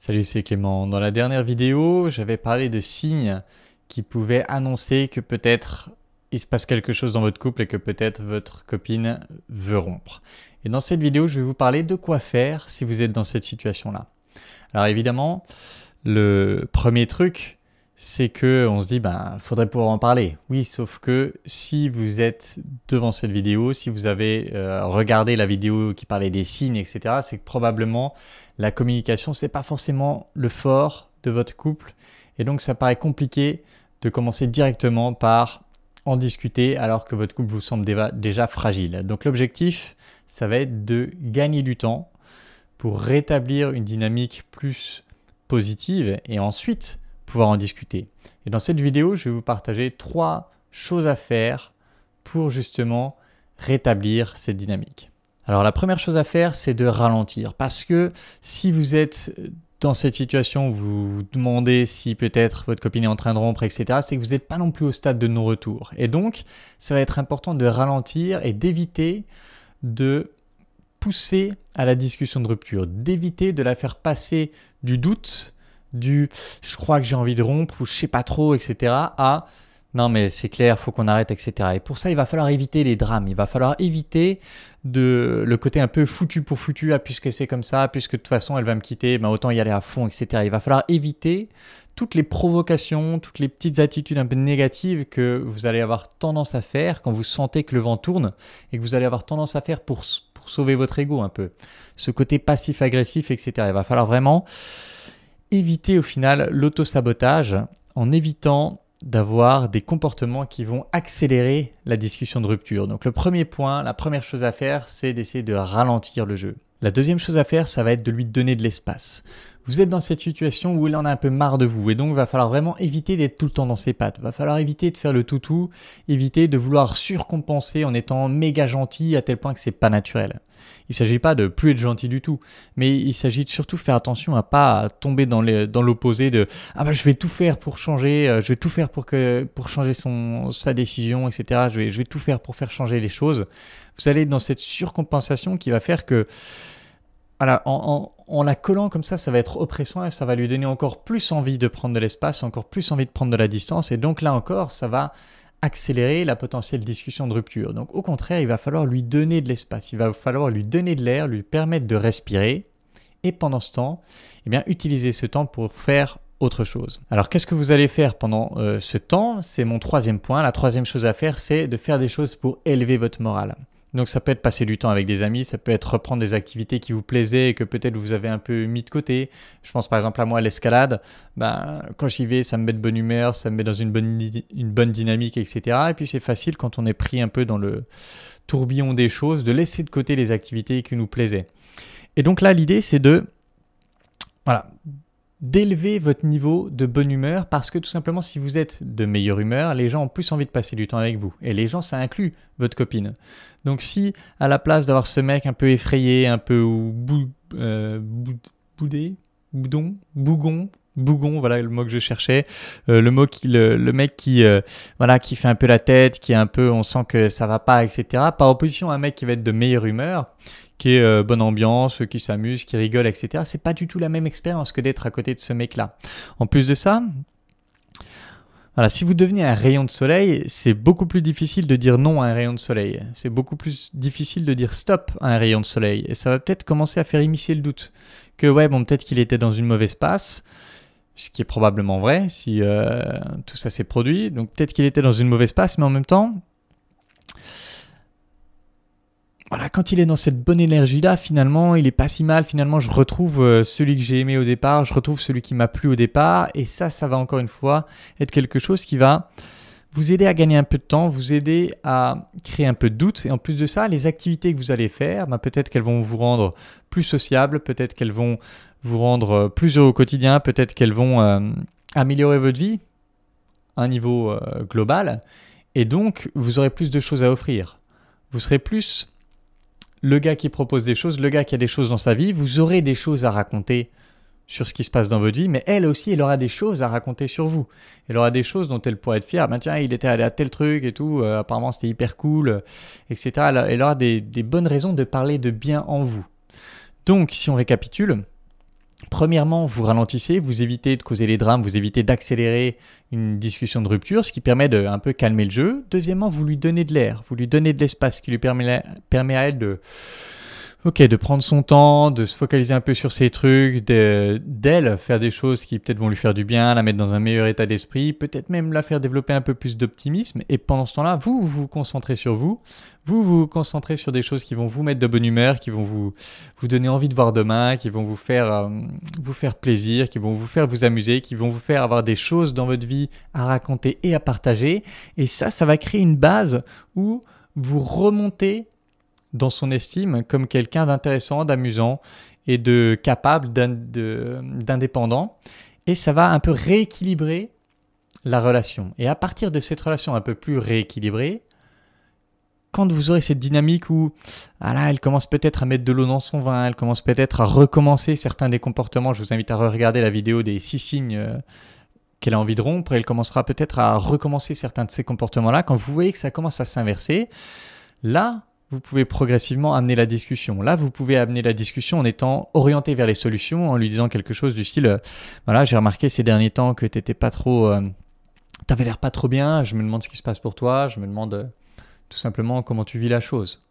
Salut, c'est Clément. Dans la dernière vidéo, j'avais parlé de signes qui pouvaient annoncer que peut-être il se passe quelque chose dans votre couple et que peut-être votre copine veut rompre. Et dans cette vidéo, je vais vous parler de quoi faire si vous êtes dans cette situation-là. Alors évidemment, le premier truc, c'est que on se dit, faudrait pouvoir en parler. Oui, sauf que si vous êtes devant cette vidéo, si vous avez regardé la vidéo qui parlait des signes, etc., c'est que probablement la communication, c'est pas forcément le fort de votre couple. Et donc, ça paraît compliqué de commencer directement par en discuter alors que votre couple vous semble déjà fragile. Donc, l'objectif, ça va être de gagner du temps pour rétablir une dynamique plus positive et ensuite pouvoir en discuter. Et dans cette vidéo, je vais vous partager 3 choses à faire pour justement rétablir cette dynamique. Alors la première chose à faire, c'est de ralentir parce que si vous êtes dans cette situation où vous vous demandez si peut-être votre copine est en train de rompre, etc., c'est que vous n'êtes pas non plus au stade de non-retour. Et donc, ça va être important de ralentir et d'éviter de pousser à la discussion de rupture, d'éviter de la faire passer du doute, du « je crois que j'ai envie de rompre » ou « je sais pas trop », etc. à « non mais c'est clair, faut qu'on arrête », etc. Et pour ça, il va falloir éviter les drames, il va falloir éviter le côté un peu foutu pour foutu, ah, puisque c'est comme ça, puisque de toute façon elle va me quitter, autant y aller à fond, etc. Il va falloir éviter toutes les provocations, toutes les petites attitudes un peu négatives que vous allez avoir tendance à faire quand vous sentez que le vent tourne et que vous allez avoir tendance à faire pour sauver votre ego un peu. Ce côté passif-agressif, etc. Il va falloir vraiment éviter au final l'auto-sabotage en évitant d'avoir des comportements qui vont accélérer la discussion de rupture. Donc le premier point, la première chose à faire, c'est d'essayer de ralentir le jeu. La deuxième chose à faire, ça va être de lui donner de l'espace. Vous êtes dans cette situation où il en a un peu marre de vous et donc il va falloir vraiment éviter d'être tout le temps dans ses pattes. Il va falloir éviter de faire le toutou, éviter de vouloir surcompenser en étant méga gentil à tel point que c'est pas naturel. Il ne s'agit pas de plus être gentil du tout, mais il s'agit de surtout faire attention à pas tomber dans l'opposé de « ah je vais tout faire pour changer, je vais tout faire pour changer sa décision, etc. Je vais tout faire pour faire changer les choses ». Vous allez être dans cette surcompensation qui va faire que voilà, en la collant comme ça va être oppressant et ça va lui donner encore plus envie de prendre de l'espace, encore plus envie de prendre de la distance. Et donc là encore, ça va accélérer la potentielle discussion de rupture. Donc au contraire, il va falloir lui donner de l'espace, il va falloir lui donner de l'air, lui permettre de respirer. Et pendant ce temps, utiliser ce temps pour faire autre chose. Alors qu'est-ce que vous allez faire pendant ce temps? C'est mon troisième point. La troisième chose à faire, c'est de faire des choses pour élever votre morale. Donc ça peut être passer du temps avec des amis, ça peut être reprendre des activités qui vous plaisaient et que peut-être vous avez un peu mis de côté. Je pense par exemple à moi, l'escalade. Quand j'y vais, ça me met de bonne humeur, ça me met dans une bonne dynamique, etc. Et puis c'est facile quand on est pris un peu dans le tourbillon des choses, de laisser de côté les activités qui nous plaisaient. Et donc là, l'idée, c'est d'élever votre niveau de bonne humeur parce que tout simplement, si vous êtes de meilleure humeur, les gens ont plus envie de passer du temps avec vous. Et les gens, ça inclut votre copine. Donc si, à la place d'avoir ce mec un peu effrayé, un peu bougon, voilà le mot que je cherchais, le mec qui fait un peu la tête, qui est un peu, on sent que ça va pas, etc. Par opposition à un mec qui va être de meilleure humeur, qui est bonne ambiance, qui s'amuse, qui rigole, etc. C'est pas du tout la même expérience que d'être à côté de ce mec-là. En plus de ça, si vous devenez un rayon de soleil, c'est beaucoup plus difficile de dire non à un rayon de soleil. C'est beaucoup plus difficile de dire stop à un rayon de soleil. Et ça va peut-être commencer à faire immiscer le doute que peut-être qu'il était dans une mauvaise passe, ce qui est probablement vrai si tout ça s'est produit. Donc peut-être qu'il était dans une mauvaise passe, mais en même temps, quand il est dans cette bonne énergie-là, finalement, il est pas si mal. Finalement, je retrouve celui que j'ai aimé au départ, je retrouve celui qui m'a plu au départ. Et ça va encore une fois être quelque chose qui va vous aider à gagner un peu de temps, vous aider à créer un peu de doute. Et en plus de ça, les activités que vous allez faire, peut-être qu'elles vont vous rendre plus sociable, peut-être qu'elles vont vous rendre plus heureux au quotidien, peut-être qu'elles vont améliorer votre vie à un niveau global. Et donc, vous aurez plus de choses à offrir. Vous serez plus le gars qui propose des choses, le gars qui a des choses dans sa vie, vous aurez des choses à raconter sur ce qui se passe dans votre vie, mais elle aussi, elle aura des choses à raconter sur vous. Elle aura des choses dont elle pourrait être fière. Tiens, il était allé à tel truc et tout, apparemment c'était hyper cool, etc. Elle aura des bonnes raisons de parler de bien en vous. Donc, si on récapitule, Premièrement, vous ralentissez, vous évitez de causer les drames, vous évitez d'accélérer une discussion de rupture, ce qui permet de un peu calmer le jeu. Deuxièmement, vous lui donnez de l'air, vous lui donnez de l'espace, ce qui lui permet à elle de prendre son temps, de se focaliser un peu sur ses trucs, d'elle faire des choses qui peut-être vont lui faire du bien, la mettre dans un meilleur état d'esprit, peut-être même la faire développer un peu plus d'optimisme. Et pendant ce temps-là, vous concentrez sur vous concentrez sur des choses qui vont vous mettre de bonne humeur, qui vont vous donner envie de voir demain, qui vont vous faire plaisir, qui vont vous faire vous amuser, qui vont vous faire avoir des choses dans votre vie à raconter et à partager. Et ça va créer une base où vous remontez dans son estime comme quelqu'un d'intéressant, d'amusant et de capable, d'indépendant. Et ça va un peu rééquilibrer la relation. Et à partir de cette relation un peu plus rééquilibrée, quand vous aurez cette dynamique où elle commence peut-être à mettre de l'eau dans son vin, elle commence peut-être à recommencer certains des comportements, je vous invite à regarder la vidéo des 6 signes qu'elle a envie de rompre, et elle commencera peut-être à recommencer certains de ces comportements-là. Quand vous voyez que ça commence à s'inverser, là, vous pouvez progressivement amener la discussion. Là, vous pouvez amener la discussion en étant orienté vers les solutions, en lui disant quelque chose du style voilà, j'ai remarqué ces derniers temps que t'étais pas trop, t'avais l'air pas trop bien, je me demande ce qui se passe pour toi, je me demande tout simplement comment tu vis la chose.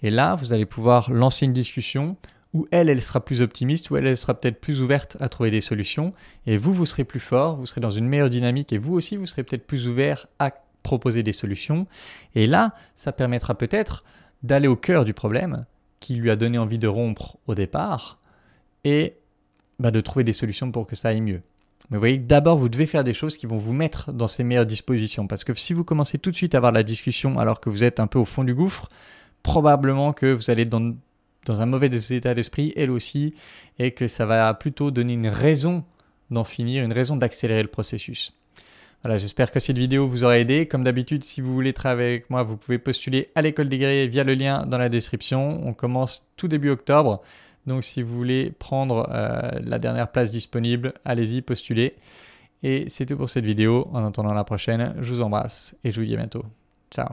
Et là, vous allez pouvoir lancer une discussion où elle sera plus optimiste, où elle sera peut-être plus ouverte à trouver des solutions, et vous serez plus fort, vous serez dans une meilleure dynamique, et vous aussi, vous serez peut-être plus ouvert à proposer des solutions. Et là, ça permettra peut-être d'aller au cœur du problème qui lui a donné envie de rompre au départ et de trouver des solutions pour que ça aille mieux. Mais vous voyez, d'abord, vous devez faire des choses qui vont vous mettre dans ces meilleures dispositions. Parce que si vous commencez tout de suite à avoir la discussion alors que vous êtes un peu au fond du gouffre, probablement que vous allez être dans un mauvais état d'esprit, elle aussi, et que ça va plutôt donner une raison d'en finir, une raison d'accélérer le processus. Voilà, j'espère que cette vidéo vous aura aidé. Comme d'habitude, si vous voulez travailler avec moi, vous pouvez postuler à l'école des guerriers via le lien dans la description. On commence tout début octobre. Donc si vous voulez prendre la dernière place disponible, allez-y, postulez. Et c'est tout pour cette vidéo. En attendant la prochaine, je vous embrasse et je vous dis à bientôt. Ciao.